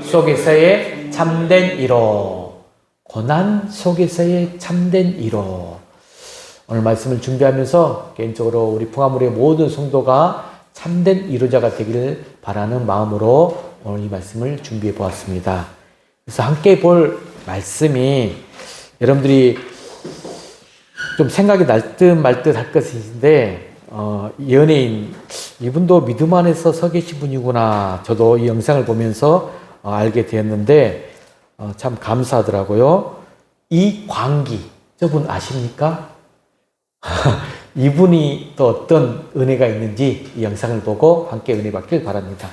속에서의 참된 위로. 고난 속에서의 참된 위로. 오늘 말씀을 준비하면서 개인적으로 우리 풍화물의 모든 성도가 참된 위로자가 되기를 바라는 마음으로 오늘 이 말씀을 준비해 보았습니다. 그래서 함께 볼 말씀이 여러분들이 좀 생각이 날 듯 말 듯 할 것인데, 연예인, 이분도 믿음 안에서 서 계신 분이구나. 저도 이 영상을 보면서 알게 되었는데, 참 감사하더라고요. 이광기, 저분 아십니까? 이분이 또 어떤 은혜가 있는지 이 영상을 보고 함께 은혜 받길 바랍니다.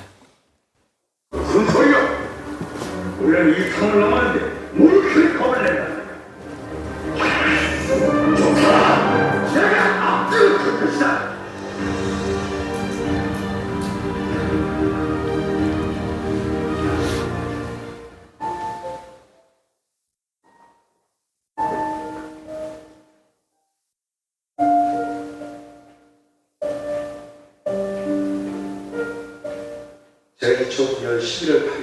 무슨 소리야? 우리는 이 산을 넘었는데 뭘 그렇게 겁을 낸다? 좋다! 내가 앞뒤로 갈 것이다! 제가 2009년 11월 8일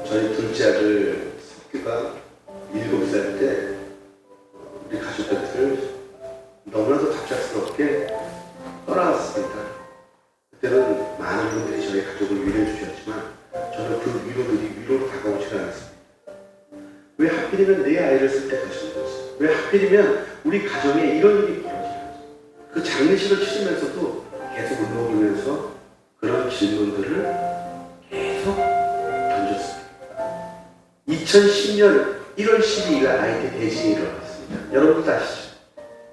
저희 둘째 아들 석규가 7살 때 우리 가족 곁을 너무나도 갑작스럽게 떠나갔습니다. 그때는 많은 분들이 저희 가족을 위로해 주셨지만 저는 그 위로들이 위로로 다가오지 않았습니다. 왜 하필이면 내 아이를 선택하신 거지? 왜 하필이면 우리 가정에 이런 일이 벌어지는지? 그 장례식을 치르면서도 계속 울먹이면서 그런 질문들을 계속 던졌습니다. 2010년 1월 12일 아이한테 대신이 일어났습니다. 여러분도 아시죠?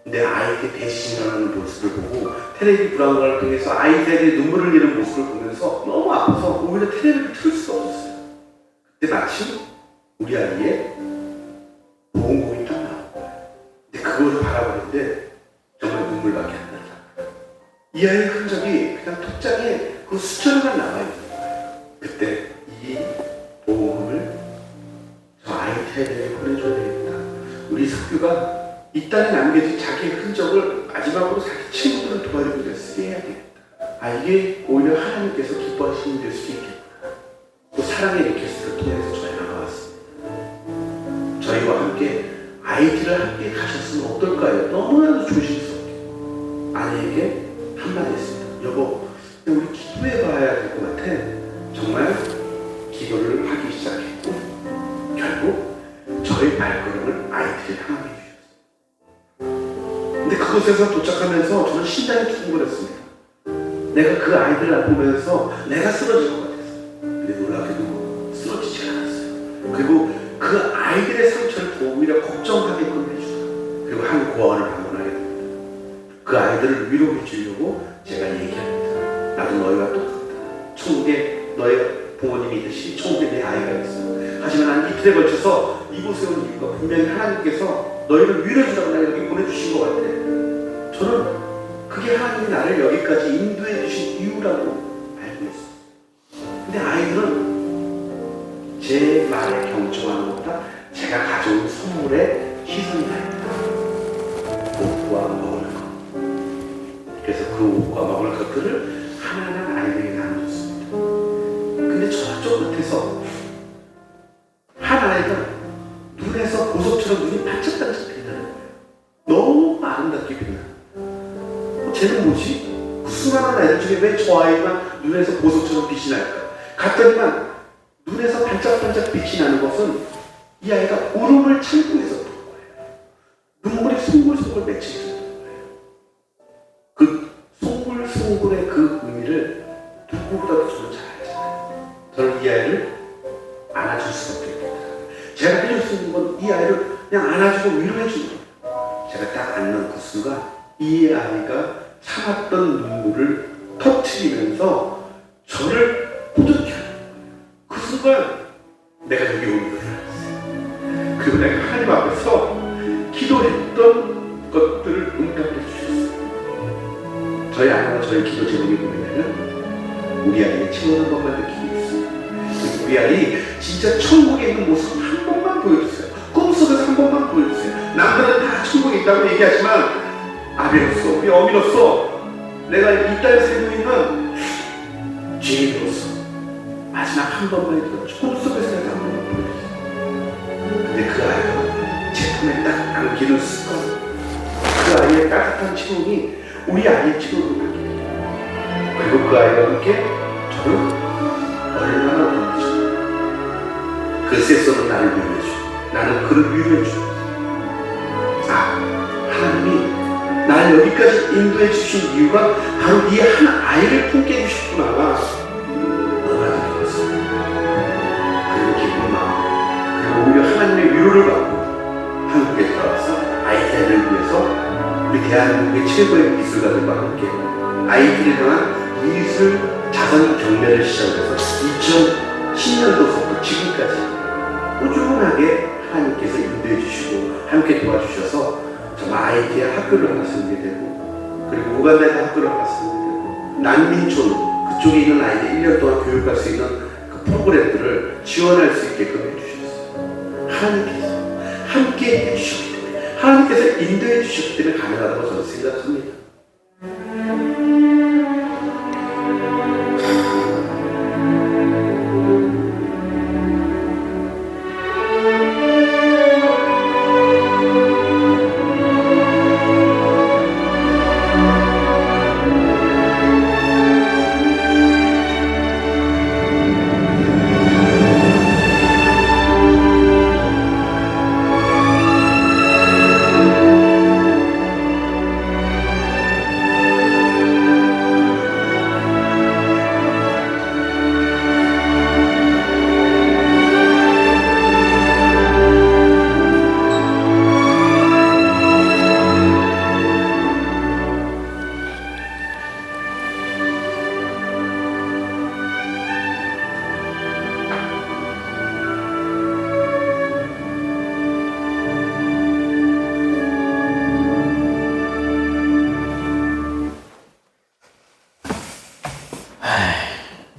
내 아이한테 대신이 일어나는 모습을 보고 텔레비 브라운관을 통해서 아이들이 눈물을 흘리는 모습을 보면서 너무 아파서 오히려 텔레비를 틀 수가 없었어요. 그때 마침 우리 아이의 보험금이 딱 나온 거예요. 근데 그걸 바라보는데 정말 눈물밖에 안 나더라고요. 이 아이의 흔적이 그냥 톡장에 그 수천만 남아있는 거예요. 그때 이 보험금을 저 아이 텔레비에 보내줘야 되겠다. 우리 석규가 이 땅에 남겨진 자기의 흔적을 마지막으로 자기 친구들을 도와주기 위해 쓰게 해야 되겠다. 이게 오히려 하나님께서 기뻐하시는 일일 수도 있겠구나. 또 사랑의 리퀘스트를 통해서 저희가 나왔습니다. 저희와 함께 IT를 함께 가셨으면 어떨까요? 너무나도 조심스럽게 아내에게 한마디 했습니다. 여보, 우리 기도해 봐야 될 것 같아. 정말 기도를 하기 시작했고 결국 저희 발걸음을 IT를 향하게 해주셨어요. 근데 그곳에서 도착하면서 저는 심장이 두근거렸습니다. 내가 그 아이들을 보면서 내가 쓰러질 것 같았어요. 근데 놀랍게도 쓰러지지 않았어요. 그리고 그 아이들의 상처를 더 오히려 걱정하게끔 해주더라고요. 그리고 한 고아원을 방문하게 됩니다. 그 아이들을 위로해 주려고 제가 얘기합니다. 나도 너희와 똑같다. 천국에 너의 부모님이 있듯이 천국에 내 아이가 있어. 하지만 난 이틀에 걸쳐서 이곳에 온 이유가 분명히 하나님께서 너희를 위로해 주라고 나 여기 보내주신 것 같아. 저는 그게 하나님이 나를 여기까지 인도해 주신 이유라고 알고 있어요. 근데 아이들은 제 말에 경청하는 것보다 제가 가져온 선물에 시선이 나입니다. 옷과 먹을 것. 그래서 그 옷과 먹을 것들을 하나하나 아이들에게 나눠줬습니다. 근데 저쪽 끝에서 한 아이가 눈에서 보석처럼 눈이 반짝반짝 빛나는 거예요. 너무 아름답게 빛나는 거예요. 쟤는 뭐지? 그 수많은 아이들 중에 왜 저 아이만 눈에서 보석처럼 빛이 날까? 갔더니만 눈에서 반짝반짝 빛이 나는 것은 이 아이가 울음을 참고 있었던 거예요. 눈물이 송골송골 맺혀 있었던 거예요. 그 송골송골의 그 의미를 누구보다도 저는 잘 알잖아요. 저는 이 아이를 안아줄 수밖에 없겠다. 제가 해줄 수 있는 건 이 아이를 그냥 안아주고 위로해 주는 거예요. 제가 딱 안는 그 순간 이 아이가 참았던 눈물을 터뜨리면서 저를 뿌듯해 하는 거예요. 그 순간 내가 여기 오는 걸 알았어요. 그리고 내가 하나님 앞에서 기도했던 것들을 응답해 주셨어요. 저희 아내와 저희 기도 제목이 뭐냐면 우리 아이의 체온 한 번만 느끼고 있어요. 우리 아이 진짜 천국에 있는 모습 한 번만 보여주세요. 꿈속에서 한 번만 보여주세요. 남들은 다 천국에 있다고 얘기하지만 아비로서 우리 어미로서 내가 이 땅에 살고 있는 죄인으로서 마지막 한 번만에 들었죠. 꿈속에서 내가 한 번만 보여줬어요. 근데 그 아이가 제 품에 딱 안기는 습관, 그 아이의 따뜻한 치동이 우리 아이의 치동으로 바뀌게 돼요. 그리고 그 아이와 함께 저를 얼마나 보내주고 그 세서는 나를 위로해주고 나는 그를 위로해주고 하나님이 나를 여기까지 인도해 주신 이유가 바로 이 한 아이를 품게 해주셨구나. 너무 알아들었어요. 그리고 기쁜 마음, 그리고 오히려 하나님의 위로를 받고 한국에 돌아와서 아이들을 위해서 우리 대한민국의 최고의 미술가들과 함께 아이들을 향한 미술 자선 경매를 시작해서 2010년도부터 지금까지 꾸준하게 하나님께서 인도해 주시고 함께 도와주셔서 정말 아이들의 학교를 하나 세우게 되고 그리고 우간다에서 학교를 하나 세우게 되고 난민촌 그쪽에 있는 아이들 1년 동안 교육할 수 있는 그 프로그램들을 지원할 수 있게끔 해주셨어요. 하나님께서 함께 해주셨기 때문에 하나님께서 인도해 주셨기 때문에 가능하다고 저는 생각합니다.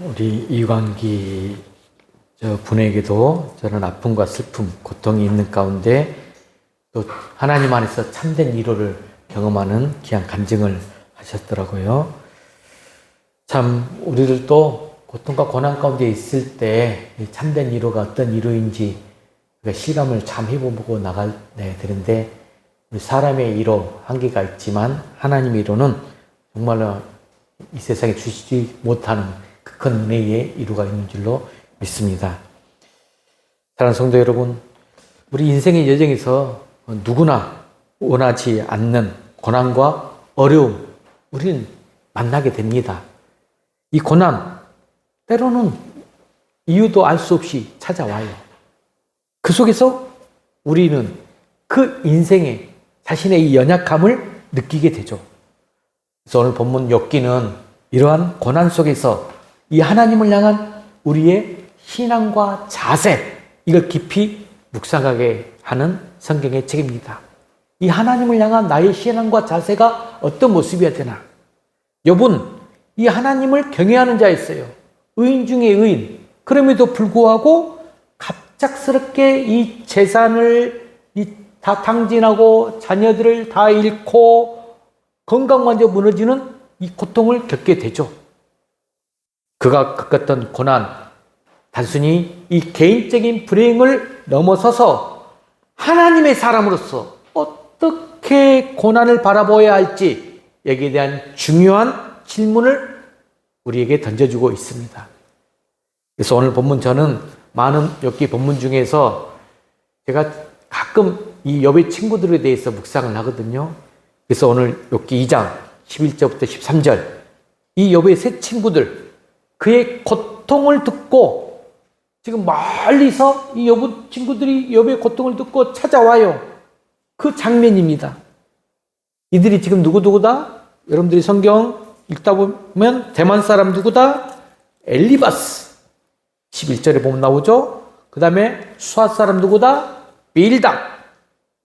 우리 이광기 분에게도 저는 아픔과 슬픔, 고통이 있는 가운데 또 하나님 안에서 참된 위로를 경험하는 귀한 간증을 하셨더라고요. 참 우리들도 고통과 고난 가운데 있을 때 참된 위로가 어떤 위로인지 실감을 참 해보고 나가야 되는데 우리 사람의 위로 한계가 있지만 하나님의 위로는 정말로 이 세상에 주시지 못하는 그 큰 은혜의 위로가 있는 줄로 믿습니다. 사랑하는 성도 여러분, 우리 인생의 여정에서 누구나 원하지 않는 고난과 어려움, 우리는 만나게 됩니다. 이 고난, 때로는 이유도 알 수 없이 찾아와요. 그 속에서 우리는 그 인생의 자신의 이 연약함을 느끼게 되죠. 그래서 오늘 본문 욥기는 이러한 고난 속에서 이 하나님을 향한 우리의 신앙과 자세, 이걸 깊이 묵상하게 하는 성경의 책입니다. 이 하나님을 향한 나의 신앙과 자세가 어떤 모습이어야 되나? 욥은 이 하나님을 경외하는 자였어요. 의인 중에 의인. 그럼에도 불구하고 갑작스럽게 이 재산을 다 탕진하고 자녀들을 다 잃고 건강마저 무너지는 이 고통을 겪게 되죠. 그가 겪었던 고난, 단순히 이 개인적인 불행을 넘어서서 하나님의 사람으로서 어떻게 고난을 바라보아야 할지 여기에 대한 중요한 질문을 우리에게 던져주고 있습니다. 그래서 오늘 본문 저는 많은 욥기 본문 중에서 제가 가끔 이 욥의 친구들에 대해서 묵상을 하거든요. 그래서 오늘 욥기 2장 11절부터 13절 이 욥의 세 친구들 그의 고통을 듣고 지금 멀리서 이 욥 친구들이 욥의 고통을 듣고 찾아와요. 그 장면입니다. 이들이 지금 누구다? 여러분들이 성경 읽다 보면 대만 사람 누구다? 엘리바스 11절에 보면 나오죠. 그 다음에 수앗 사람 누구다? 빌답,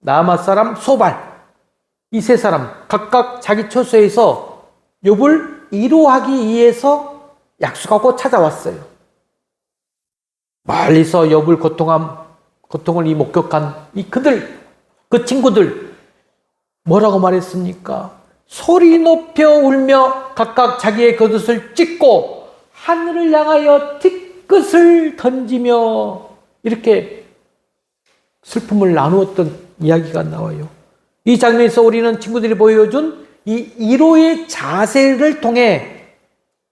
나아마 사람 소발. 이 세 사람 각각 자기 처소에서 욥을 위로하기 위해서 약속하고 찾아왔어요. 멀리서 욥을 고통을 목격한 그 친구들 뭐라고 말했습니까? 소리 높여 울며 각각 자기의 겉옷을 찢고 하늘을 향하여 끝을 던지며 이렇게 슬픔을 나누었던 이야기가 나와요. 이 장면에서 우리는 친구들이 보여준 이 1호의 자세를 통해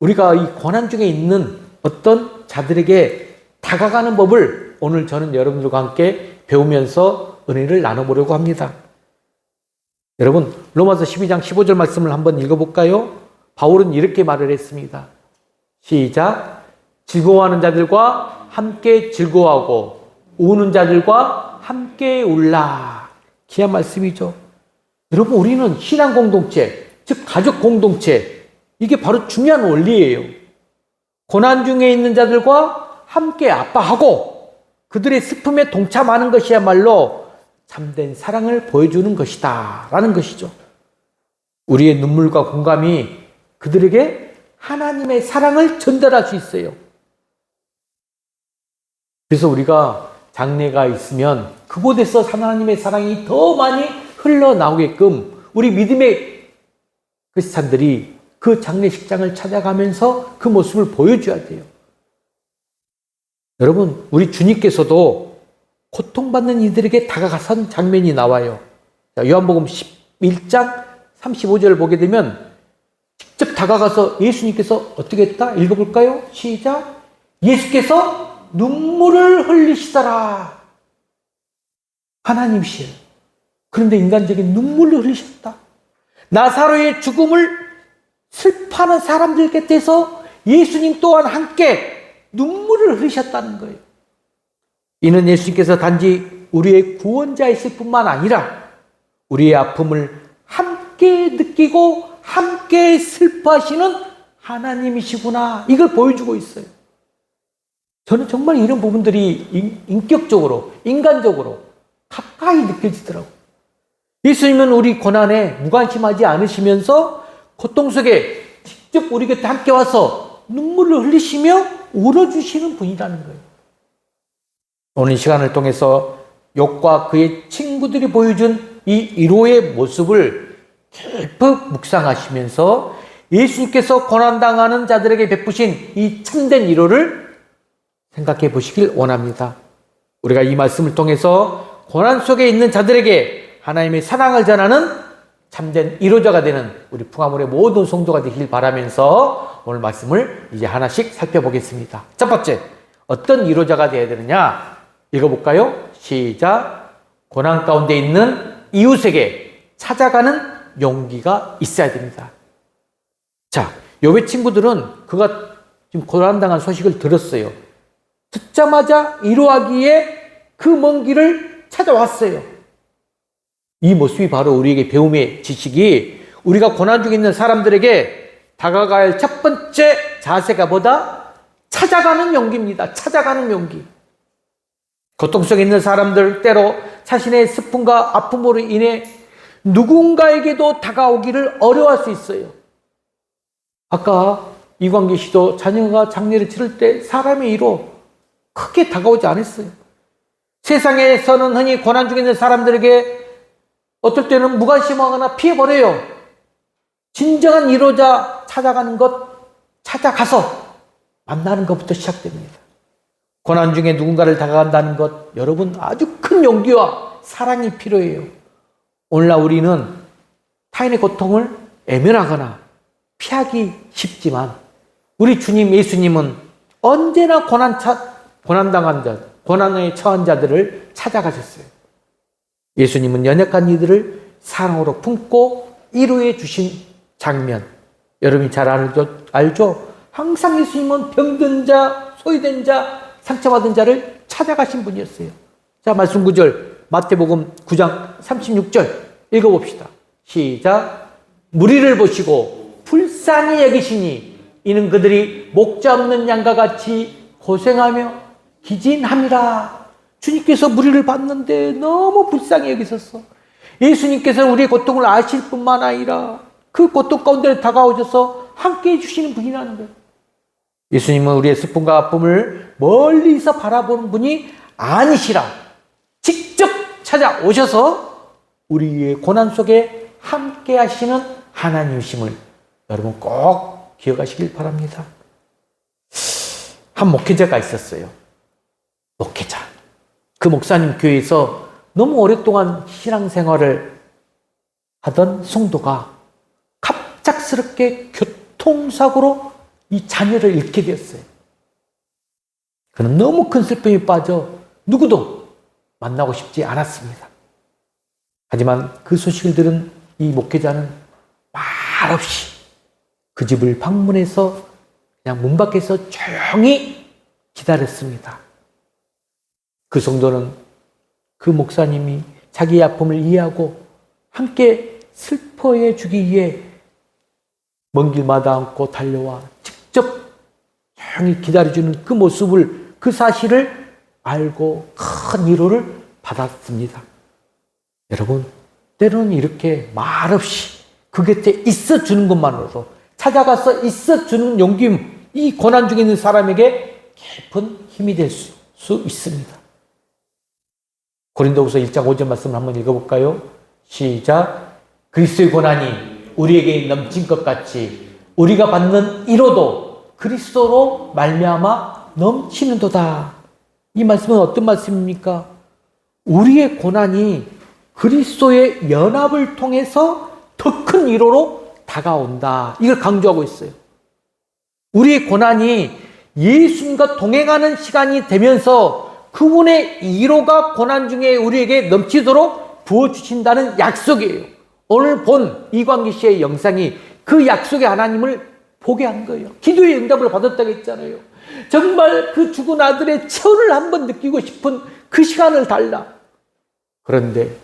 우리가 이 고난 중에 있는 어떤 자들에게 다가가는 법을 오늘 저는 여러분들과 함께 배우면서 은혜를 나눠보려고 합니다. 여러분, 로마서 12장 15절 말씀을 한번 읽어볼까요? 바울은 이렇게 말을 했습니다. 시작. 즐거워하는 자들과 함께 즐거워하고 우는 자들과 함께 울라. 귀한 말씀이죠. 여러분, 우리는 신앙 공동체, 즉 가족 공동체, 이게 바로 중요한 원리예요. 고난 중에 있는 자들과 함께 아파하고 그들의 슬픔에 동참하는 것이야말로 참된 사랑을 보여주는 것이다 라는 것이죠. 우리의 눈물과 공감이 그들에게 하나님의 사랑을 전달할 수 있어요. 그래서 우리가 장례가 있으면 그곳에서 하나님의 사랑이 더 많이 흘러나오게끔 우리 믿음의 크리스찬들이 그 장례식장을 찾아가면서 그 모습을 보여줘야 돼요. 여러분, 우리 주님께서도 고통받는 이들에게 다가가선 장면이 나와요. 요한복음 11장 35절을 보게 되면 직접 다가가서 예수님께서 어떻게 했다? 읽어볼까요? 시작. 예수께서 눈물을 흘리시더라. 하나님이시에요. 그런데 인간적인 눈물을 흘리셨다. 나사로의 죽음을 슬퍼하는 사람들 곁에서 예수님 또한 함께 눈물을 흘리셨다는 거예요. 이는 예수님께서 단지 우리의 구원자이실 뿐만 아니라 우리의 아픔을 함께 느끼고 함께 슬퍼하시는 하나님이시구나, 이걸 보여주고 있어요. 저는 정말 이런 부분들이 인격적으로, 인간적으로 가까이 느껴지더라고요. 예수님은 우리 고난에 무관심하지 않으시면서 고통 속에 직접 우리 곁에 함께 와서 눈물을 흘리시며 울어주시는 분이라는 거예요. 오늘 이 시간을 통해서 욥과 그의 친구들이 보여준 이 1호의 모습을 깊이 묵상하시면서 예수님께서 고난당하는 자들에게 베푸신 이 참된 1호를 생각해 보시길 원합니다. 우리가 이 말씀을 통해서 고난 속에 있는 자들에게 하나님의 사랑을 전하는 참된 1호자가 되는 우리 풍화물의 모든 성도가 되길 바라면서 오늘 말씀을 이제 하나씩 살펴보겠습니다. 첫 번째, 어떤 1호자가 되어야 되느냐? 읽어볼까요? 시작. 고난 가운데 있는 이웃에게 찾아가는 용기가 있어야 됩니다. 자, 욥의 친구들은 그가 지금 고난당한 소식을 들었어요. 듣자마자 위로하기에 그 먼 길을 찾아왔어요. 이 모습이 바로 우리에게 배움의 지식이, 우리가 고난 중에 있는 사람들에게 다가가야 할 첫 번째 자세가 뭐다? 찾아가는 용기입니다. 찾아가는 용기. 고통 속에 있는 사람들, 때로 자신의 슬픔과 아픔으로 인해 누군가에게도 다가오기를 어려워할 수 있어요. 아까 이광기 씨도 자녀가 장례를 치를 때 사람의 위로 크게 다가오지 않았어요. 세상에서는 흔히 고난 중에 있는 사람들에게 어떨 때는 무관심하거나 피해버려요. 진정한 위로자 찾아가는 것, 찾아가서 만나는 것부터 시작됩니다. 고난 중에 누군가를 다가간다는 것, 여러분 아주 큰 용기와 사랑이 필요해요. 오늘날 우리는 타인의 고통을 애면하거나 피하기 쉽지만 우리 주님 예수님은 언제나 고난당한 자, 고난에 처한 자들을 찾아가셨어요. 예수님은 연약한 이들을 사랑으로 품고 위로해 주신 장면, 여러분이 잘 알죠? 항상 예수님은 병든 자, 소외된 자, 상처받은 자를 찾아가신 분이었어요. 자, 말씀 구절, 마태복음 9장 36절 읽어봅시다. 시작. 무리를 보시고 불쌍히 여기시니 이는 그들이 목자 없는 양과 같이 고생하며 기진함이라. 주님께서 무리를 봤는데 너무 불쌍히 여기셨어. 예수님께서는 우리의 고통을 아실 뿐만 아니라 그 고통 가운데 다가오셔서 함께 해주시는 분이라는 거예요. 예수님은 우리의 슬픔과 아픔을 멀리서 바라보는 분이 아니시라. 직접 찾아오셔서 우리의 고난 속에 함께 하시는 하나님이심을 여러분 꼭 기억하시길 바랍니다. 한 목회자가 있었어요. 목회자. 그 목사님 교회에서 너무 오랫동안 신앙생활을 하던 성도가 갑작스럽게 교통사고로 이 자녀를 잃게 되었어요. 그는 너무 큰 슬픔에 빠져 누구도 만나고 싶지 않았습니다. 하지만 그 소식을 들은 이 목회자는 말없이 그 집을 방문해서 그냥 문 밖에서 조용히 기다렸습니다. 그 성도는 그 목사님이 자기의 아픔을 이해하고 함께 슬퍼해 주기 위해 먼 길마다 않고 달려와 직접 조용히 기다려주는 그 모습을, 그 사실을 알고 큰 위로를 받았습니다. 여러분, 때로는 이렇게 말없이 그 곁에 있어주는 것만으로도, 찾아가서 있어주는 용기, 이 고난 중에 있는 사람에게 깊은 힘이 될 수 있습니다. 고린도후서 1장 5절 말씀을 한번 읽어볼까요? 시작. 그리스도의 고난이 우리에게 넘친 것 같이 우리가 받는 위로도 그리스도로 말미암아 넘치는도다. 이 말씀은 어떤 말씀입니까? 우리의 고난이 그리스도의 연합을 통해서 더 큰 위로로 다가온다. 이걸 강조하고 있어요. 우리의 고난이 예수님과 동행하는 시간이 되면서 그분의 위로가 고난 중에 우리에게 넘치도록 부어주신다는 약속이에요. 오늘 본 이광기 씨의 영상이 그 약속의 하나님을 보게 한 거예요. 기도의 응답을 받았다고 했잖아요. 정말 그 죽은 아들의 체온을 한번 느끼고 싶은 그 시간을 달라. 그런데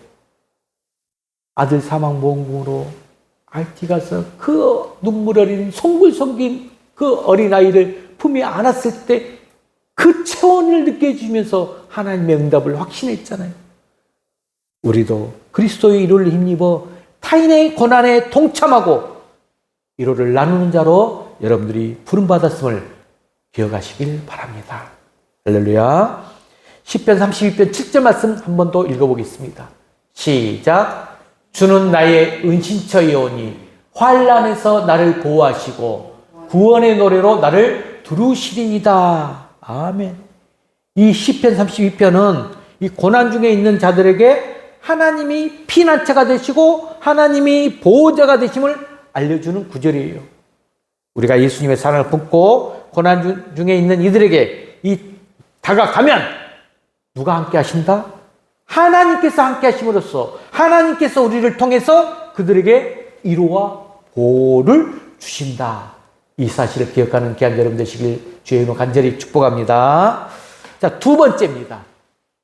아들 사망보험금으로 RT 가서 그 눈물 어린 송글송긴 그 어린아이를 품에 안았을 때 그 체온을 느껴지면서 하나님의 응답을 확신했잖아요. 우리도 그리스도의 위로를 힘입어 타인의 고난에 동참하고 위로를 나누는 자로 여러분들이 부름받았음을 기억하시길 바랍니다. 할렐루야. 시편 32편 7절 말씀 한 번 더 읽어보겠습니다. 시작. 주는 나의 은신처이오니 환난에서 나를 보호하시고 구원의 노래로 나를 두루시리이다. 아멘. 이 시편 32편은 이 고난 중에 있는 자들에게 하나님이 피난처가 되시고 하나님이 보호자가 되심을 알려주는 구절이에요. 우리가 예수님의 사랑을 품고 고난 중에 있는 이들에게 다가가면 누가 함께 하신다? 하나님께서 함께 하심으로써 하나님께서 우리를 통해서 그들에게 위로와 보호를 주신다. 이 사실을 기억하는 귀한 여러분 되시길 주의 이름으로 간절히 축복합니다. 자, 두 번째입니다.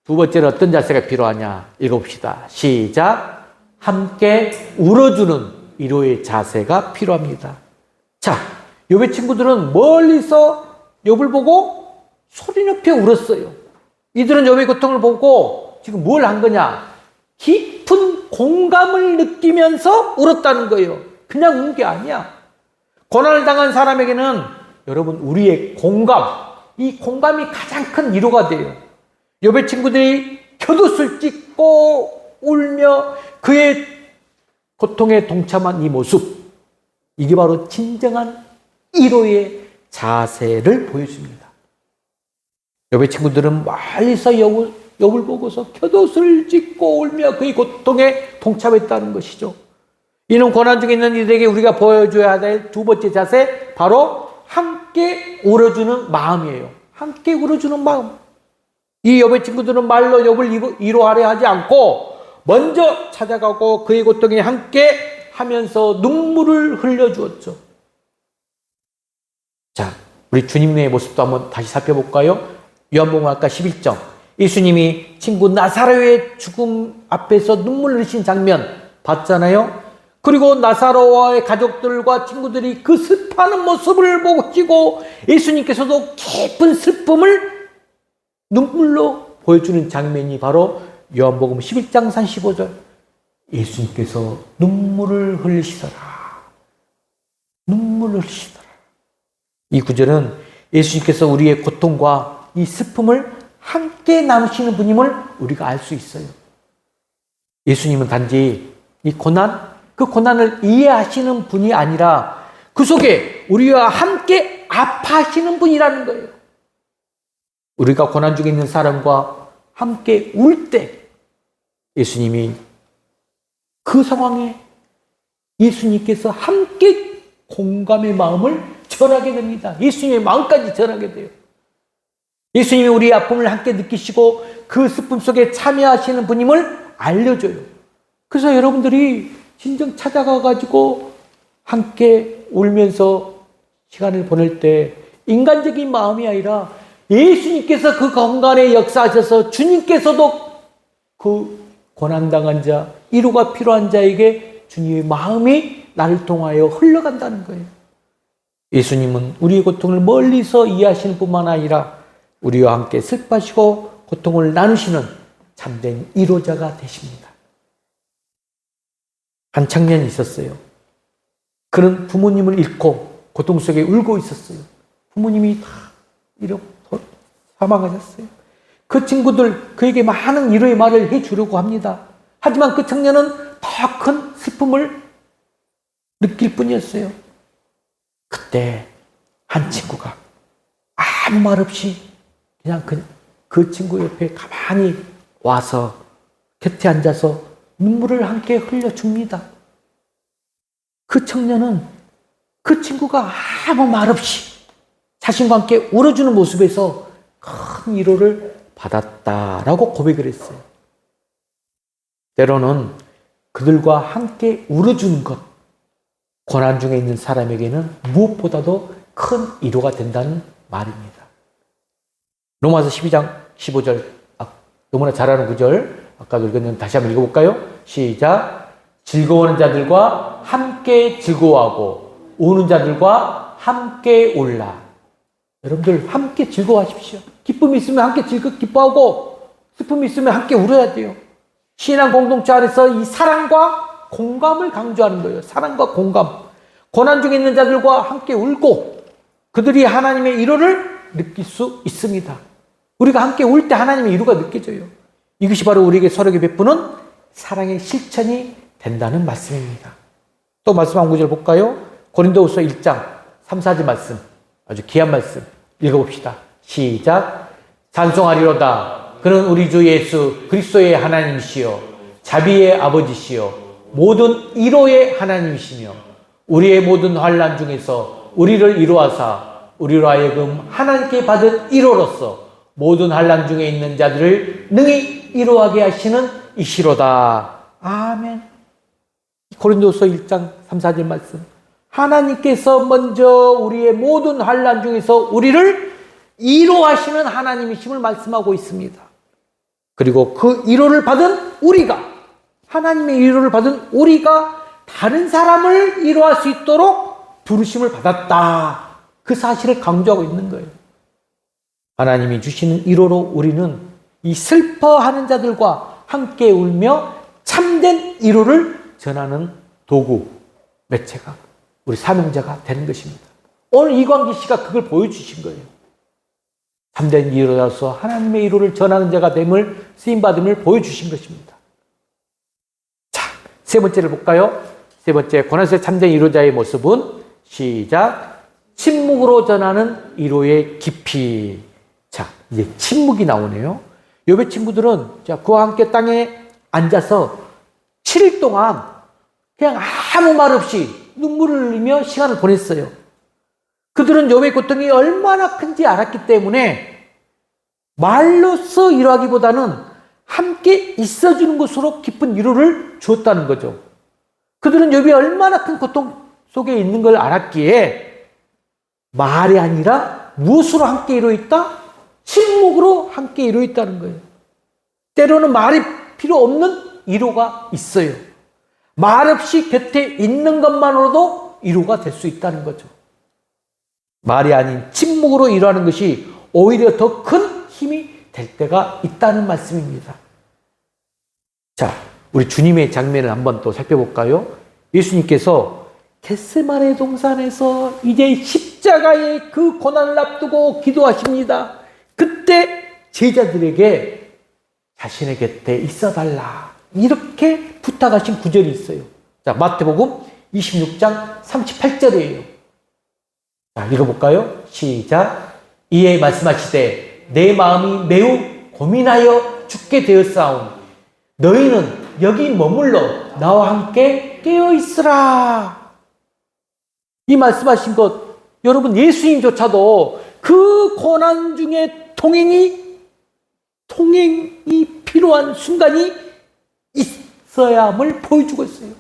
두 번째는 어떤 자세가 필요하냐? 읽어봅시다. 시작. 함께 울어주는 위로의 자세가 필요합니다. 자, 욥의 친구들은 멀리서 욥을 보고 소리 높여 울었어요. 이들은 욥의 고통을 보고 지금 뭘 한 거냐? 깊은 공감을 느끼면서 울었다는 거예요. 그냥 운 게 아니야. 고난을 당한 사람에게는 여러분 우리의 공감, 이 공감이 가장 큰 위로가 돼요. 욥의 친구들이 곁옷을 찢고 울며 그의 고통에 동참한 이 모습, 이게 바로 진정한 위로의 자세를 보여줍니다. 욥의 친구들은 멀리서 욥을 보고서 곁옷을 찢고 울며 그의 고통에 동참했다는 것이죠. 이는 고난 중에 있는 이들에게 우리가 보여줘야 될 두 번째 자세, 바로 함께 울어주는 마음이에요. 함께 울어주는 마음. 이 욥의 친구들은 말로 욥을 위로하려 하지 않고 먼저 찾아가고 그의 고통에 함께 하면서 눈물을 흘려주었죠. 자, 우리 주님의 모습도 한번 다시 살펴볼까요? 요한복음 아까 11장. 예수님이 친구 나사로의 죽음 앞에서 눈물 흘리신 장면 봤잖아요. 그리고 나사로와의 가족들과 친구들이 그 슬퍼하는 모습을 보시고 예수님께서도 깊은 슬픔을 눈물로 보여주는 장면이 바로 요한복음 11장 35절. 예수님께서 눈물을 흘리시더라. 눈물을 흘리시더라. 이 구절은 예수님께서 우리의 고통과 이 슬픔을 함께 나누시는 분임을 우리가 알 수 있어요. 예수님은 단지 이 고난, 그 고난을 이해하시는 분이 아니라 그 속에 우리와 함께 아파하시는 분이라는 거예요. 우리가 고난 중에 있는 사람과 함께 울 때 예수님이 그 상황에 예수님께서 함께 공감의 마음을 전하게 됩니다. 예수님의 마음까지 전하게 돼요. 예수님이 우리의 아픔을 함께 느끼시고 그 슬픔 속에 참여하시는 분임을 알려줘요. 그래서 여러분들이 진정 찾아가가지고 함께 울면서 시간을 보낼 때 인간적인 마음이 아니라 예수님께서 그 공간에 역사하셔서 주님께서도 그 고난당한 자, 위로가 필요한 자에게 주님의 마음이 나를 통하여 흘러간다는 거예요. 예수님은 우리의 고통을 멀리서 이해하시는 뿐만 아니라 우리와 함께 슬퍼하시고 고통을 나누시는 참된 위로자가 되십니다. 한 청년이 있었어요. 그는 부모님을 잃고 고통 속에 울고 있었어요. 부모님이 다 사망하셨어요. 그 친구들 그에게 많은 위로의 말을 해주려고 합니다. 하지만 그 청년은 더 큰 슬픔을 느낄 뿐이었어요. 그때 한 친구가 아무 말 없이 그냥 그 친구 옆에 가만히 와서 곁에 앉아서 눈물을 함께 흘려줍니다. 그 청년은 그 친구가 아무 말 없이 자신과 함께 울어주는 모습에서 큰 위로를 받았다라고 고백을 했어요. 때로는 그들과 함께 울어주는 것, 고난 중에 있는 사람에게는 무엇보다도 큰 위로가 된다는 말입니다. 로마서 12장 15절, 너무나 잘 아는 구절, 아까도 읽었는데 다시 한번 읽어볼까요? 시작. 즐거워하는 자들과 함께 즐거워하고 우는 자들과 함께 울라. 여러분들 함께 즐거워하십시오. 기쁨이 있으면 함께 기뻐하고 슬픔이 있으면 함께 울어야 돼요. 신앙 공동체 안에서 이 사랑과 공감을 강조하는 거예요. 사랑과 공감. 고난 중에 있는 자들과 함께 울고 그들이 하나님의 위로를 느낄 수 있습니다. 우리가 함께 울 때 하나님의 위로가 느껴져요. 이것이 바로 우리에게 서로에게 베푸는 사랑의 실천이 된다는 말씀입니다. 또 말씀 한 구절 볼까요? 고린도후서 1장 3, 4절 말씀, 아주 귀한 말씀 읽어봅시다. 시작. 찬송하리로다. 그는 우리 주 예수 그리스도의 하나님이시요 자비의 아버지시요 모든 위로의 하나님이시며 우리의 모든 환난 중에서 우리를 위로하사 우리로 하여금 하나님께 받은 위로로서 모든 환난 중에 있는 자들을 능히 위로하게 하시는 이시로다. 아멘. 고린도서 1장 3, 4절 말씀. 하나님께서 먼저 우리의 모든 환난 중에서 우리를 위로하시는 하나님이심을 말씀하고 있습니다. 그리고 그 위로를 받은 우리가, 하나님의 위로를 받은 우리가 다른 사람을 위로할 수 있도록 부르심을 받았다. 그 사실을 강조하고 있는 거예요. 하나님이 주시는 위로로 우리는 이 슬퍼하는 자들과 함께 울며 참된 위로를 전하는 도구, 매체가, 우리 사명자가 되는 것입니다. 오늘 이광기 씨가 그걸 보여주신 거예요. 참된 위로라서 하나님의 위로를 전하는 자가 됨을, 쓰임받음을 보여주신 것입니다. 자, 세 번째를 볼까요? 세 번째, 고난에서 참된 위로자의 모습은 시작. 침묵으로 전하는 위로의 깊이. 자, 이제 침묵이 나오네요. 욥의 친구들은 자, 그와 함께 땅에 앉아서 7일 동안 그냥 아무 말 없이 눈물을 흘리며 시간을 보냈어요. 그들은 욥의 고통이 얼마나 큰지 알았기 때문에 말로써 위로하기보다는 함께 있어주는 것으로 깊은 위로를 주었다는 거죠. 그들은 욥이 얼마나 큰 고통 속에 있는 걸 알았기에 말이 아니라 무엇으로 함께 이루어있다? 침묵으로 함께 이루어있다는 거예요. 때로는 말이 필요 없는 위로가 있어요. 말 없이 곁에 있는 것만으로도 위로가 될 수 있다는 거죠. 말이 아닌 침묵으로 위로하는 것이 오히려 더 큰 힘이 될 때가 있다는 말씀입니다. 자, 우리 주님의 장면을 한번 또 살펴볼까요? 예수님께서 겟세마네 동산에서 이제 십자가의 그 고난을 앞두고 기도하십니다. 그때 제자들에게 자신의 곁에 있어달라 이렇게 부탁하신 구절이 있어요. 자, 마태복음 26장 38절이에요. 자, 읽어볼까요? 시작. 이에 말씀하시되 내 마음이 매우 고민하여 죽게 되었사오니 너희는 여기 머물러 나와 함께 깨어있으라. 이 말씀하신 것, 여러분 예수님조차도 그 고난 중에 동행이 필요한 순간이 있어야 함을 보여주고 있어요.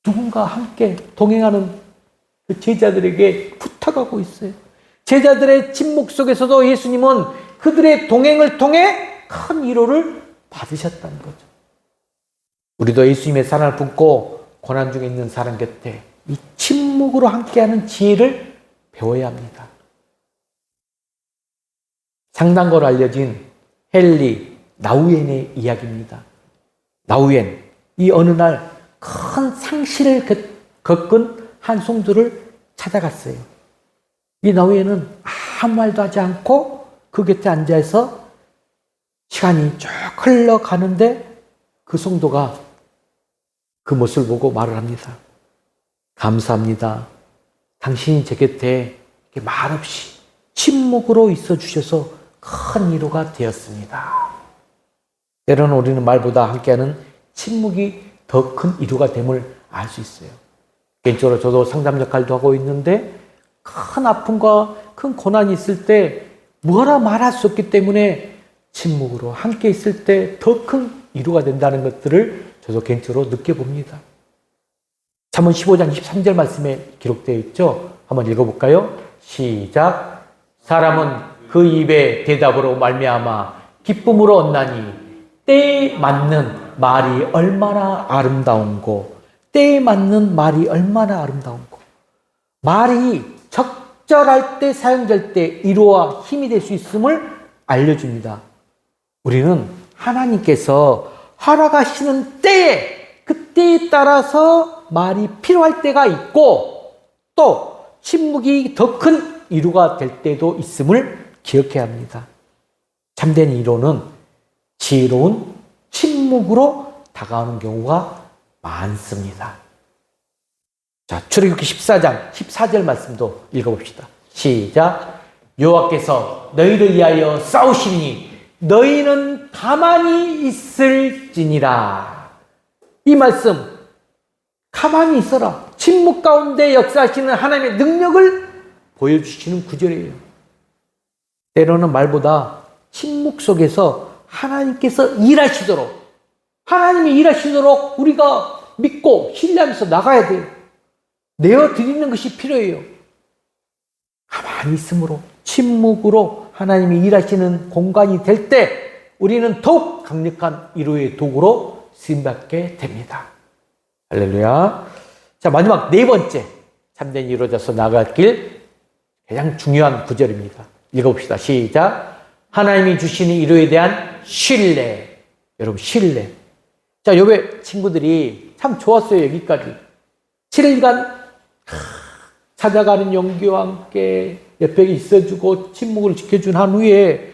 누군가 함께 동행하는 그 제자들에게 부탁하고 있어요. 제자들의 침묵 속에서도 예수님은 그들의 동행을 통해 큰 위로를 받으셨다는 거죠. 우리도 예수님의 사랑을 품고 고난 중에 있는 사람 곁에 이 침묵으로 함께하는 지혜를 배워야 합니다. 상당거로 알려진 헨리 나우엔의 이야기입니다. 나우엔, 이 어느 날 큰 상실을 겪은 한 성도를 찾아갔어요. 이 나우엔은 아무 말도 하지 않고 그 곁에 앉아서 시간이 쭉 흘러가는데 그 성도가 그 모습을 보고 말을 합니다. 감사합니다. 당신이 제 곁에 이렇게 말없이 침묵으로 있어 주셔서 큰 위로가 되었습니다. 때로는 우리는 말보다 함께하는 침묵이 더 큰 위로가 됨을 알 수 있어요. 개인적으로 저도 상담 역할도 하고 있는데 큰 아픔과 큰 고난이 있을 때 뭐라 말할 수 없기 때문에 침묵으로 함께 있을 때 더 큰 위로가 된다는 것들을 저도 개인적으로 느껴봅니다. 잠언 15장 23절 말씀에 기록되어 있죠. 한번 읽어볼까요? 시작. 사람은 그 입의 대답으로 말미암아 기쁨으로 얻나니 때에 맞는 말이 얼마나 아름다운고, 때에 맞는 말이 얼마나 아름다운고. 말이 적절할 때 사용될 때 위로와 힘이 될 수 있음을 알려줍니다. 우리는 하나님께서 허락하시는 때에, 그 때에 따라서 말이 필요할 때가 있고 또 침묵이 더 큰 위로가 될 때도 있음을 기억해야 합니다. 참된 위로는 지혜로운 침묵으로 다가오는 경우가 많습니다. 자, 출애굽기 14장 14절 말씀도 읽어봅시다. 시작. 여호와께서 너희를 위하여 싸우시니 너희는 가만히 있을지니라. 이 말씀, 가만히 있어라. 침묵 가운데 역사하시는 하나님의 능력을 보여주시는 구절이에요. 때로는 말보다 침묵 속에서 하나님께서 일하시도록, 하나님이 일하시도록 우리가 믿고 신뢰하면서 나가야 돼요. 내어드리는 것이 필요해요. 가만히 있음으로, 침묵으로 하나님이 일하시는 공간이 될 때 우리는 더욱 강력한 위로의 도구로 쓰임받게 됩니다. 할렐루야. 자, 마지막 네 번째 참된 위로자서 나아갈 길, 가장 중요한 구절입니다. 읽어봅시다. 시작. 하나님이 주시는 위로에 대한 신뢰. 여러분, 신뢰. 자, 욥의 친구들이 참 좋았어요. 여기까지 7일간 찾아가는 용기와 함께 옆에 있어주고 침묵을 지켜준 한 후에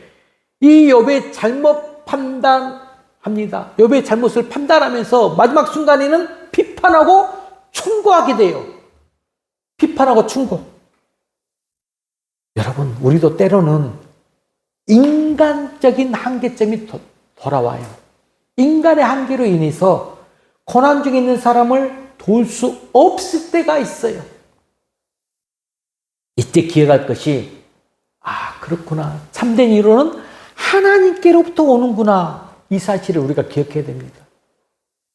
이 욥의 잘못 판단합니다. 욥의 잘못을 판단하면서 마지막 순간에는 비판하고 충고하게 돼요. 비판하고 충고. 여러분, 우리도 때로는 인간적인 한계점이 돌아와요. 인간의 한계로 인해서 고난 중에 있는 사람을 도울 수 없을 때가 있어요. 이때 기억할 것이, 아, 그렇구나. 참된 위로는 하나님께로부터 오는구나. 이 사실을 우리가 기억해야 됩니다.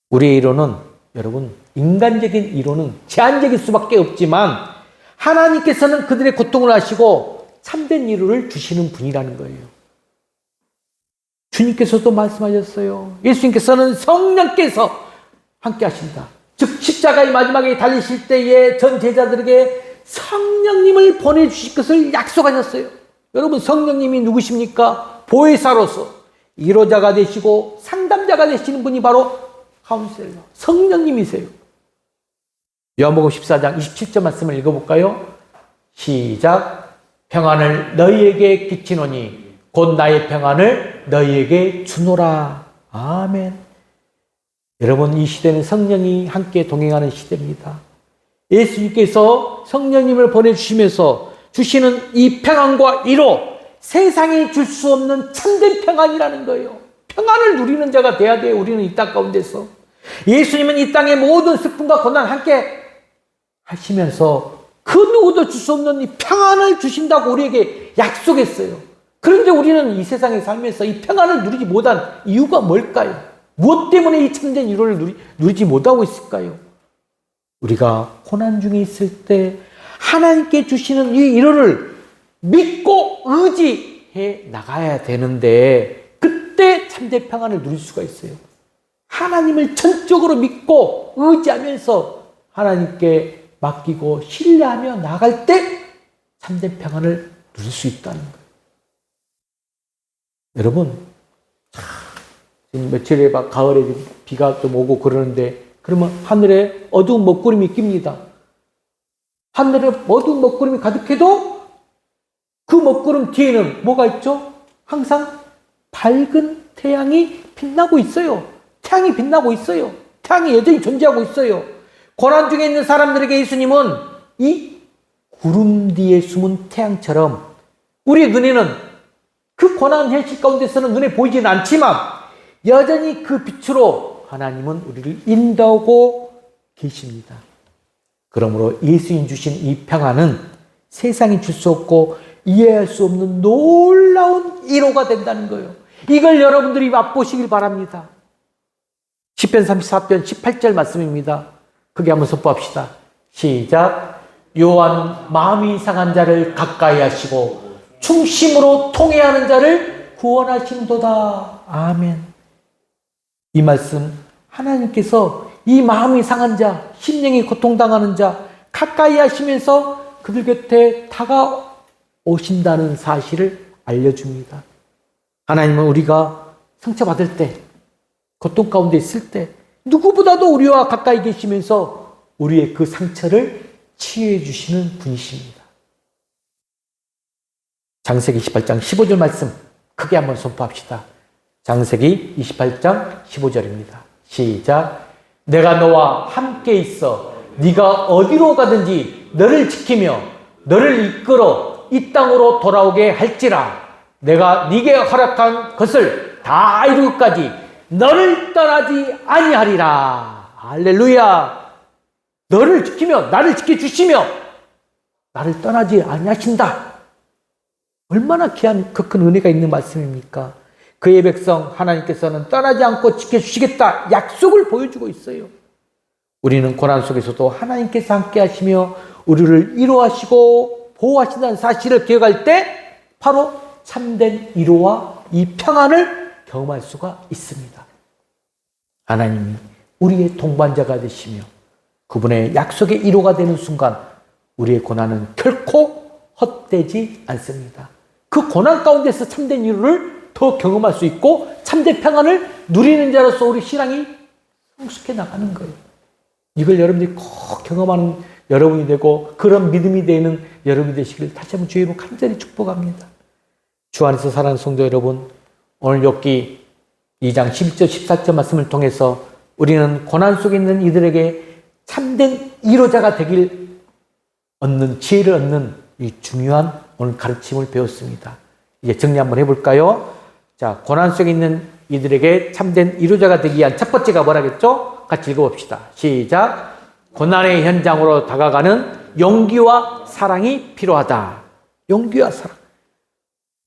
우리의 위로는, 여러분, 인간적인 위로는 제한적일 수밖에 없지만 하나님께서는 그들의 고통을 아시고 참된 위로를 주시는 분이라는 거예요. 주님께서도 말씀하셨어요. 예수님께서는 성령께서 함께 하신다. 즉 십자가의 마지막에 달리실 때에 전 제자들에게 성령님을 보내주실 것을 약속하셨어요. 여러분, 성령님이 누구십니까? 보혜사로서 위로자가 되시고 상담자가 되시는 분이 바로 카운셀러, 성령님이세요. 요한복음 14장 27절 말씀을 읽어볼까요? 시작. 평안을 너희에게 끼치노니 곧 나의 평안을 너희에게 주노라. 아멘. 여러분, 이 시대는 성령이 함께 동행하는 시대입니다. 예수님께서 성령님을 보내주시면서 주시는 이 평안과 위로, 세상이 줄 수 없는 참된 평안이라는 거예요. 평안을 누리는 자가 돼야 돼요. 우리는 이 땅 가운데서. 예수님은 이 땅의 모든 슬픔과 고난 함께 하시면서 그 누구도 줄 수 없는 이 평안을 주신다고 우리에게 약속했어요. 그런데 우리는 이 세상에 살면서 이 평안을 누리지 못한 이유가 뭘까요? 무엇 때문에 이 참된 위로를 누리지 못하고 있을까요? 우리가 고난 중에 있을 때 하나님께 주시는 이 위로를 믿고 의지해 나가야 되는데 그때 참된 평안을 누릴 수가 있어요. 하나님을 전적으로 믿고 의지하면서 하나님께 맡기고 신뢰하며 나갈 때 참된 평안을 누릴 수 있다는 거예요. 여러분, 지금 며칠에 가을에 비가 좀 오고 그러는데 그러면 하늘에 어두운 먹구름이 낍니다. 하늘에 어두운 먹구름이 가득해도 그 먹구름 뒤에는 뭐가 있죠? 항상 밝은 태양이 빛나고 있어요. 태양이 빛나고 있어요. 태양이 여전히 존재하고 있어요. 고난 중에 있는 사람들에게 예수님은 이 구름 뒤에 숨은 태양처럼 우리의 눈에는 그 고난 현실 가운데서는 눈에 보이지는 않지만 여전히 그 빛으로 하나님은 우리를 인도하고 계십니다. 그러므로 예수님 주신 이 평안은 세상이 줄 수 없고 이해할 수 없는 놀라운 위로가 된다는 거예요. 이걸 여러분들이 맛보시길 바랍니다. 시편 34편 18절 말씀입니다. 크게 한번 선포합시다. 시작. 여호와는 마음이 상한 자를 가까이 하시고 충심으로 통회하는 자를 구원하신도다. 아멘. 이 말씀 하나님께서 이 마음이 상한 자, 심령이 고통당하는 자 가까이 하시면서 그들 곁에 다가오신다는 사실을 알려줍니다. 하나님은 우리가 상처받을 때, 고통 가운데 있을 때 누구보다도 우리와 가까이 계시면서 우리의 그 상처를 치유해 주시는 분이십니다. 창세기 28장 15절 말씀 크게 한번 선포합시다. 창세기 28장 15절입니다. 시작. 내가 너와 함께 있어 네가 어디로 가든지 너를 지키며 너를 이끌어 이 땅으로 돌아오게 할지라. 내가 네게 허락한 것을 다 이루기까지 너를 떠나지 아니하리라. 할렐루야. 너를 지키며 나를 지켜주시며 나를 떠나지 아니하신다. 얼마나 귀한 그 큰 은혜가 있는 말씀입니까? 그의 백성 하나님께서는 떠나지 않고 지켜주시겠다 약속을 보여주고 있어요. 우리는 고난 속에서도 하나님께서 함께 하시며 우리를 위로하시고 보호하신다는 사실을 기억할 때 바로 참된 위로와 이 평안을 경험할 수가 있습니다. 하나님이 우리의 동반자가 되시며 그분의 약속의 위로가 되는 순간 우리의 고난은 결코 헛되지 않습니다. 그 고난 가운데서 참된 위로를 더 경험할 수 있고 참된 평안을 누리는 자로서 우리 신앙이 성숙해 나가는 거예요. 이걸 여러분들이 꼭 경험하는 여러분이 되고 그런 믿음이 되는 여러분이 되시길 다시 한번 주의 이름으로 간절히 축복합니다. 주 안에서 사랑하는 성도 여러분, 오늘 욥기 2장 11절 14절 말씀을 통해서 우리는 고난 속에 있는 이들에게 참된 위로자가 되길 얻는 지혜를 얻는 이 중요한 오늘 가르침을 배웠습니다. 이제 정리 한번 해볼까요? 자, 고난 속에 있는 이들에게 참된 위로자가 되기 위한 첫 번째가 뭐라겠죠? 같이 읽어봅시다. 시작. 고난의 현장으로 다가가는 용기와 사랑이 필요하다. 용기와 사랑.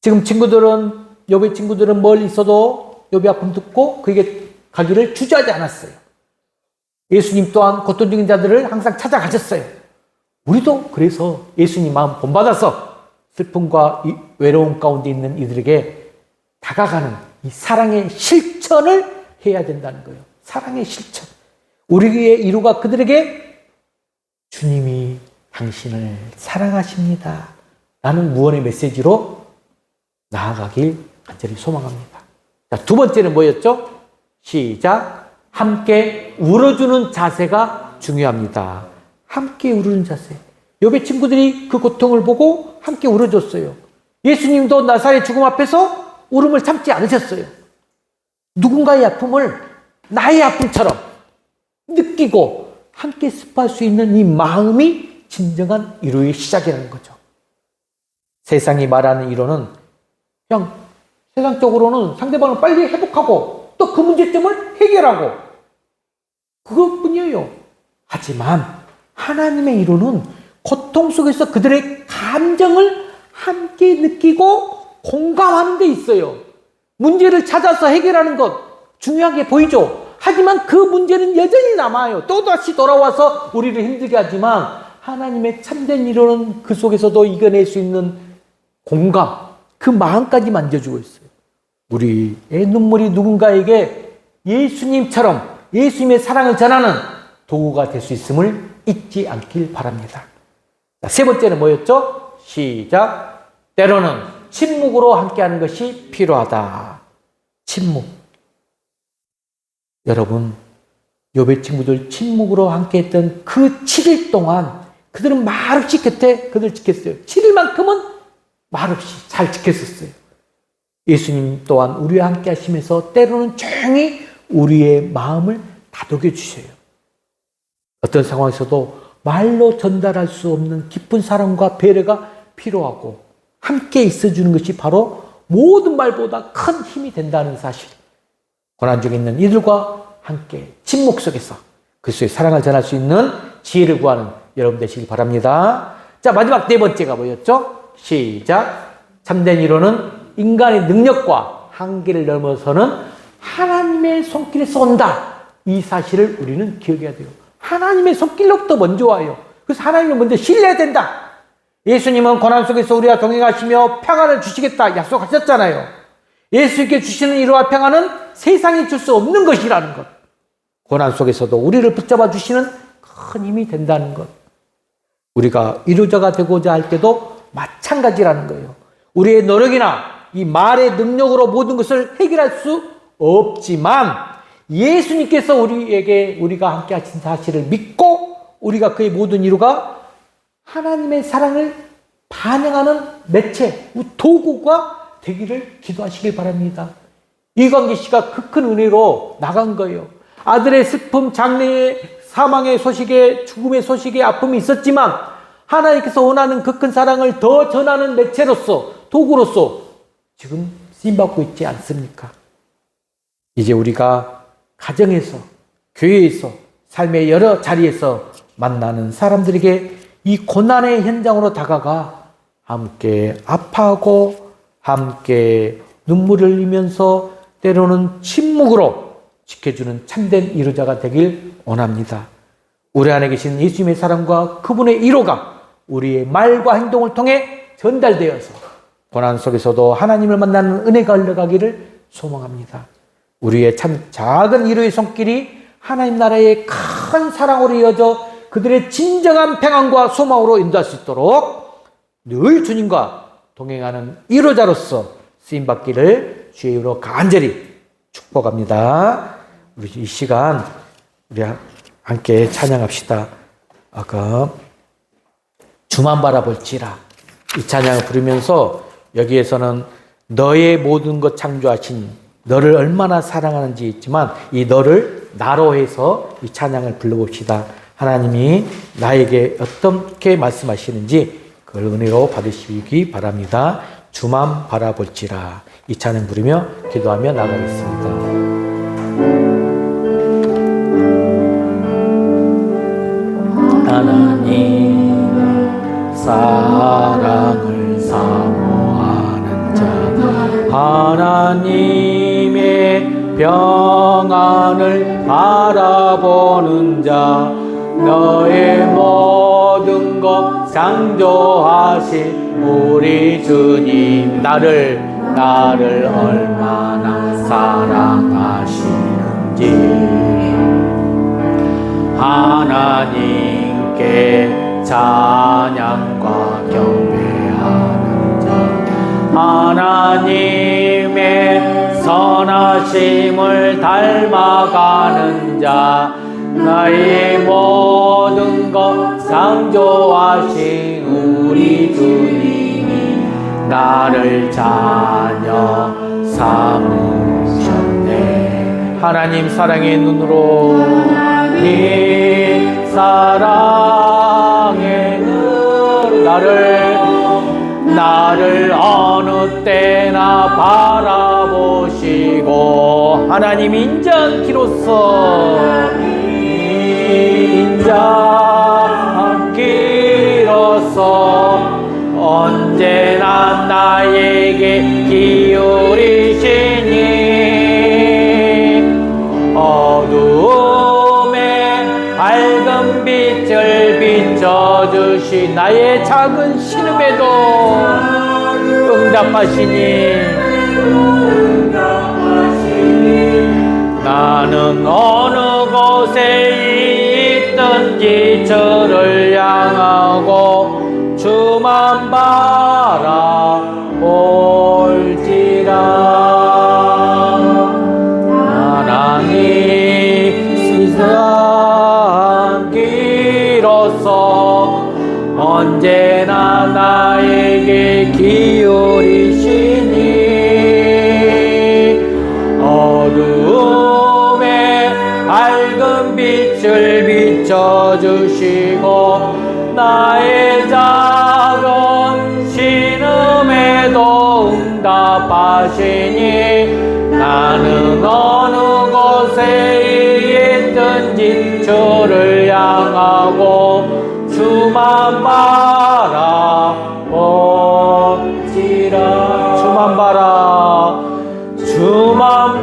지금 욥의 친구들은 멀리 있어도 욥의 아픔 듣고 그에게 가기를 주저하지 않았어요. 예수님 또한 고통 중인 자들을 항상 찾아가셨어요. 우리도 그래서 예수님 마음 본받아서 슬픔과 이 외로움 가운데 있는 이들에게 다가가는 이 사랑의 실천을 해야 된다는 거예요. 사랑의 실천. 우리의 위로가 그들에게 주님이 당신을 사랑하십니다. 라는 무언의 메시지로 나아가길 간절히 소망합니다. 자, 두 번째는 뭐였죠? 시작. 함께 울어주는 자세가 중요합니다. 함께 울어주는 자세. 욥의 친구들이 그 고통을 보고 함께 울어줬어요. 예수님도 나사렛 죽음 앞에서 울음을 참지 않으셨어요. 누군가의 아픔을 나의 아픔처럼 느끼고 함께 슬퍼할 수 있는 이 마음이 진정한 위로의 시작이라는 거죠. 세상이 말하는 위로는 그냥 세상적으로는 상대방을 빨리 회복하고 또 그 문제점을 해결하고 그것뿐이에요. 하지만 하나님의 이론은 고통 속에서 그들의 감정을 함께 느끼고 공감하는 데 있어요. 문제를 찾아서 해결하는 것 중요하게 보이죠. 하지만 그 문제는 여전히 남아요. 또다시 돌아와서 우리를 힘들게 하지만 하나님의 참된 이론은 그 속에서도 이겨낼 수 있는 공감, 그 마음까지 만져주고 있어요. 우리의 눈물이 누군가에게 예수님처럼 예수님의 사랑을 전하는 도구가 될 수 있음을 잊지 않길 바랍니다. 자, 세 번째는 뭐였죠? 시작. 때로는 침묵으로 함께하는 것이 필요하다. 침묵. 여러분, 욥의 친구들 침묵으로 함께했던 그 7일 동안 그들은 말없이 곁에 그들 지켰어요. 7일만큼은 말없이 잘 지켰었어요. 예수님 또한 우리와 함께 하시면서 때로는 조용히 우리의 마음을 다독여 주셔요. 어떤 상황에서도 말로 전달할 수 없는 깊은 사랑과 배려가 필요하고 함께 있어주는 것이 바로 모든 말보다 큰 힘이 된다는 사실. 고난 중에 있는 이들과 함께 침묵 속에서 그리스도의 사랑을 전할 수 있는 지혜를 구하는 여러분 되시길 바랍니다. 자, 마지막 네 번째가 뭐였죠? 시작. 참된 이론은 인간의 능력과 한계를 넘어서는 하나님의 손길에서 온다. 이 사실을 우리는 기억해야 돼요. 하나님의 손길로부터 먼저 와요. 그래서 하나님을 먼저 신뢰해야 된다. 예수님은 고난 속에서 우리와 동행하시며 평안을 주시겠다 약속하셨잖아요. 예수님께 주시는 이로와 평안은 세상이 줄 수 없는 것이라는 것. 고난 속에서도 우리를 붙잡아 주시는 큰 힘이 된다는 것. 우리가 위로자가 되고자 할 때도 마찬가지라는 거예요. 우리의 노력이나 이 말의 능력으로 모든 것을 해결할 수 없지만 예수님께서 우리에게 우리가 함께 하신 사실을 믿고 우리가 그의 모든 이루가 하나님의 사랑을 반영하는 매체, 도구가 되기를 기도하시길 바랍니다. 이광기 씨가 그 큰 은혜로 나간 거예요. 아들의 슬픔, 장래의 사망의 소식에 죽음의 소식에 아픔이 있었지만 하나님께서 원하는 그 큰 사랑을 더 전하는 매체로서 도구로서 지금 쓰임받고 있지 않습니까? 이제 우리가 가정에서, 교회에서, 삶의 여러 자리에서 만나는 사람들에게 이 고난의 현장으로 다가가 함께 아파하고 함께 눈물을 흘리면서 때로는 침묵으로 지켜주는 참된 이루자가 되길 원합니다. 우리 안에 계신 예수님의 사랑과 그분의 위로가 우리의 말과 행동을 통해 전달되어서 고난 속에서도 하나님을 만나는 은혜가 흘러가기를 소망합니다. 우리의 참 작은 위로의 손길이 하나님 나라의 큰 사랑으로 이어져 그들의 진정한 평안과 소망으로 인도할 수 있도록 늘 주님과 동행하는 위로자로서 쓰임받기를 주의 이름으로 간절히 축복합니다. 우리 이 시간 우리 함께 찬양합시다. 아까 주만 바라볼지라 이 찬양을 부르면서 여기에서는 너의 모든 것 창조하신 너를 얼마나 사랑하는지 있지만 이 너를 나로 해서 이 찬양을 불러봅시다. 하나님이 나에게 어떻게 말씀하시는지 그걸 은혜로 받으시기 바랍니다. 주만 바라볼지라 이 찬양 부르며 기도하며 나가겠습니다. 하나님의 사랑을 사모하는 자 하나님의 평안을 바라보는 자 너의 모든 것 창조하신 우리 주님 나를 얼마나 사랑하시는지 하나님께 찬양과 경배하는 자 하나님의 선하심을 닮아가는 자 나의 모든 것 창조하신 우리 주님이 나를 자녀 삼으셨네. 하나님 사랑의 눈으로 하나님 사랑의 눈 나를 나를 어느 때나 바라보시고 하나님 인자기로서 언제나 나에게 기울이시니 어두움에 밝은 빛을 비춰주시 나의 작은 신음에도 응답하시니 나는 어느 곳에 있든지 주를 향하고 주만 바라볼지라. 하나님 시선 길어서 언제나 나에게 기울이시니 어두움에 밝은 빛을 비춰주시고 나의 작은 신음에도 응답하시니 나는 어느 곳에 있든지 주를 향하고 주만 바라보지라. 주만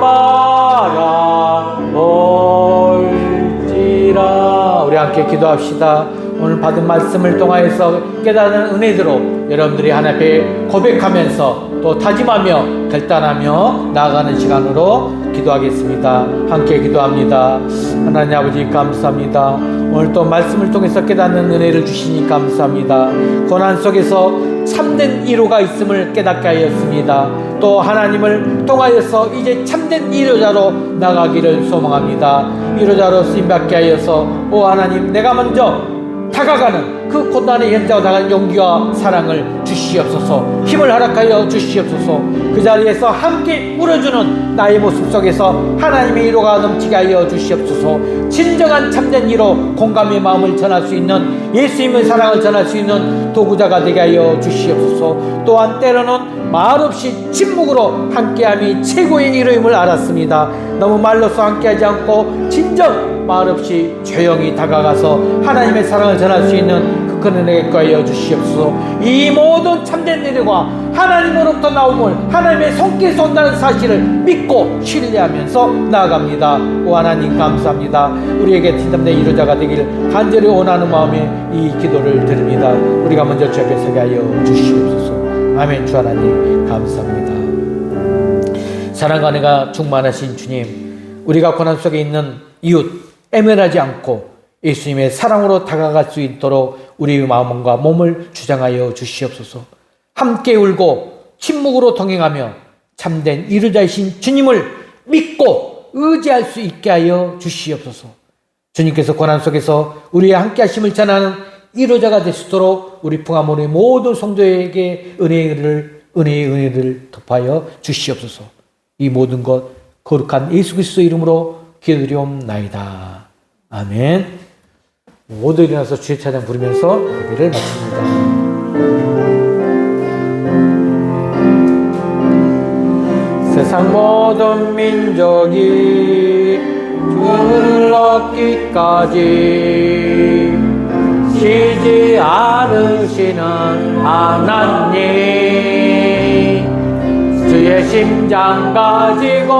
바라볼지라. 우리 함께 기도합시다. 오늘 받은 말씀을 통하여서 깨닫는 은혜대로 여러분들이 하나님 앞에 고백하면서 또 다짐하며 결단하며 나아가는 시간으로 기도하겠습니다. 함께 기도합니다. 하나님 아버지 감사합니다. 오늘 또 말씀을 통해서 깨닫는 은혜를 주시니 감사합니다. 고난 속에서 참된 위로가 있음을 깨닫게 하였습니다. 또 하나님을 통하여서 이제 참된 위로자로 나가기를 소망합니다. 위로자로 쓰임받게 하여서 오 하나님 내가 먼저 다가가는 그 고난의 현장으로 나가는 용기와 사랑을 주시옵소서. 힘을 허락하여 주시옵소서. 그 자리에서 함께 울어주는 나의 모습 속에서 하나님의 위로가 넘치게 하여 주시옵소서. 진정한 참된 위로 공감의 마음을 전할 수 있는 예수님의 사랑을 전할 수 있는 도구자가 되게 하여 주시옵소서. 또한 때로는 말없이 침묵으로 함께함이 최고의 위로임을 알았습니다. 너무 말로서 함께하지 않고 진정 말없이 조용히 다가가서 하나님의 사랑을 전할 수 있는 그 큰 은혜에 하여 주시옵소서. 이 모든 참된 일과 하나님으로부터 나옴을 하나님의 손길에서 온다는 사실을 믿고 신뢰하면서 나아갑니다. 오 하나님 감사합니다. 우리에게 진정된 이루자가 되길 간절히 원하는 마음에 이 기도를 드립니다. 우리가 먼저 주 앞에 서게 하여 주시옵소서. 아멘. 주 하나님 감사합니다. 사랑과 은혜가 충만하신 주님, 우리가 고난 속에 있는 이웃 애면하지 않고 예수님의 사랑으로 다가갈 수 있도록 우리의 마음과 몸을 주장하여 주시옵소서. 함께 울고 침묵으로 동행하며 참된 이루자이신 주님을 믿고 의지할 수 있게 하여 주시옵소서. 주님께서 고난 속에서 우리의 함께 하심을 전하는 이루자가 되시도록 우리 풍암원의 모든 성도에게 은혜의 은혜를 덮하여 주시옵소서. 이 모든 것 거룩한 예수 그리스도 이름으로 기도드리옵나이다. 아멘. 모두 일어나서 주의 찬양 부르면서 예배를 마칩니다. 세상 모든 민족이 주를 얻기까지 쉬지 않으시는 하나님, 주의 심장 가지고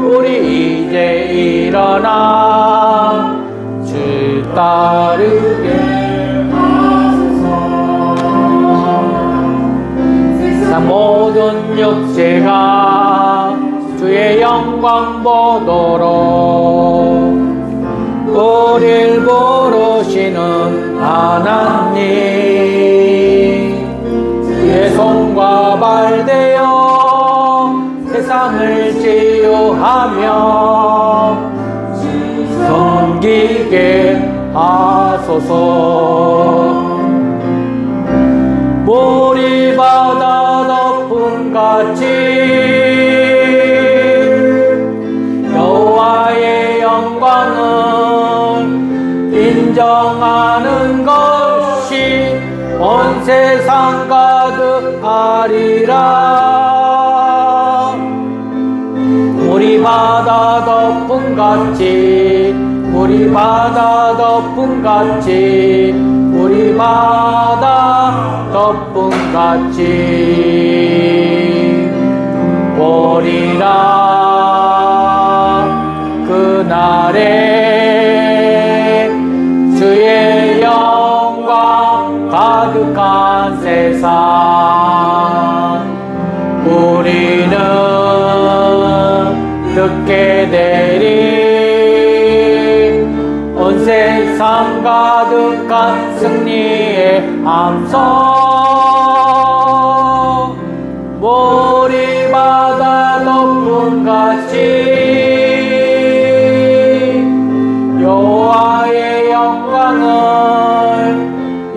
우리 이제 일어나 주 따르게 하소서. 세상 모든 육체가 주의 영광 보도록 우릴 부르시는 하나님, 주의 손과 발 되어 세상을 치유하며 섬기게 하소서. 물이 바다 덮음같이 여호와의 영광을 인정하는 것이 온 세상과 물이 바다 덮음같이 물이 바다 덮음같이 물이 바다 덮음같이 오리라 그날에 주의 영광 가득한 세상 우리는 듣게 되리 온 세상 가득한 승리의 함성 물이 바다 덮음같이 여호와의 영광을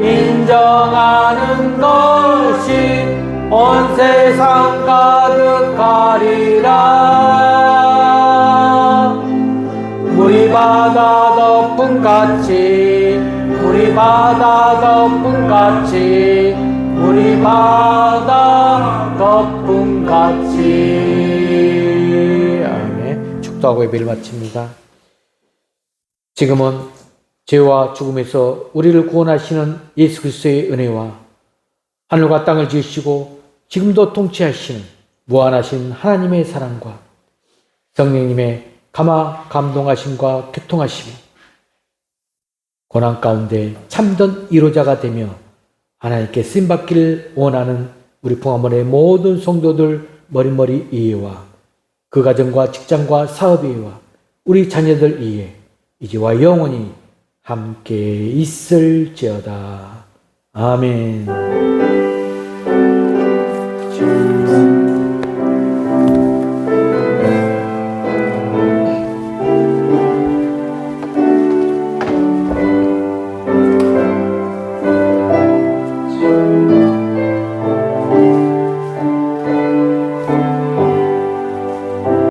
인정하는 것이 온 세상 가득하리라 물이 바다 덮음같이 물이 바다 덮음같이 물이 바다 덮음같이 아멘. 축도하고 예배를 마칩니다. 지금은 죄와 죽음에서 우리를 구원하시는 예수 그리스도의 은혜와 하늘과 땅을 지으시고 지금도 통치하시는 무한하신 하나님의 사랑과 성령님의 감화 감동하심과 교통하심이 고난 가운데 참된 이루자가 되며 하나님께 쓰임받기를 원하는 우리 풍암원의 모든 성도들 머리머리 이해와 그 가정과 직장과 사업 이해와 우리 자녀들 이해 이제와 영원히 함께 있을지어다. 아멘.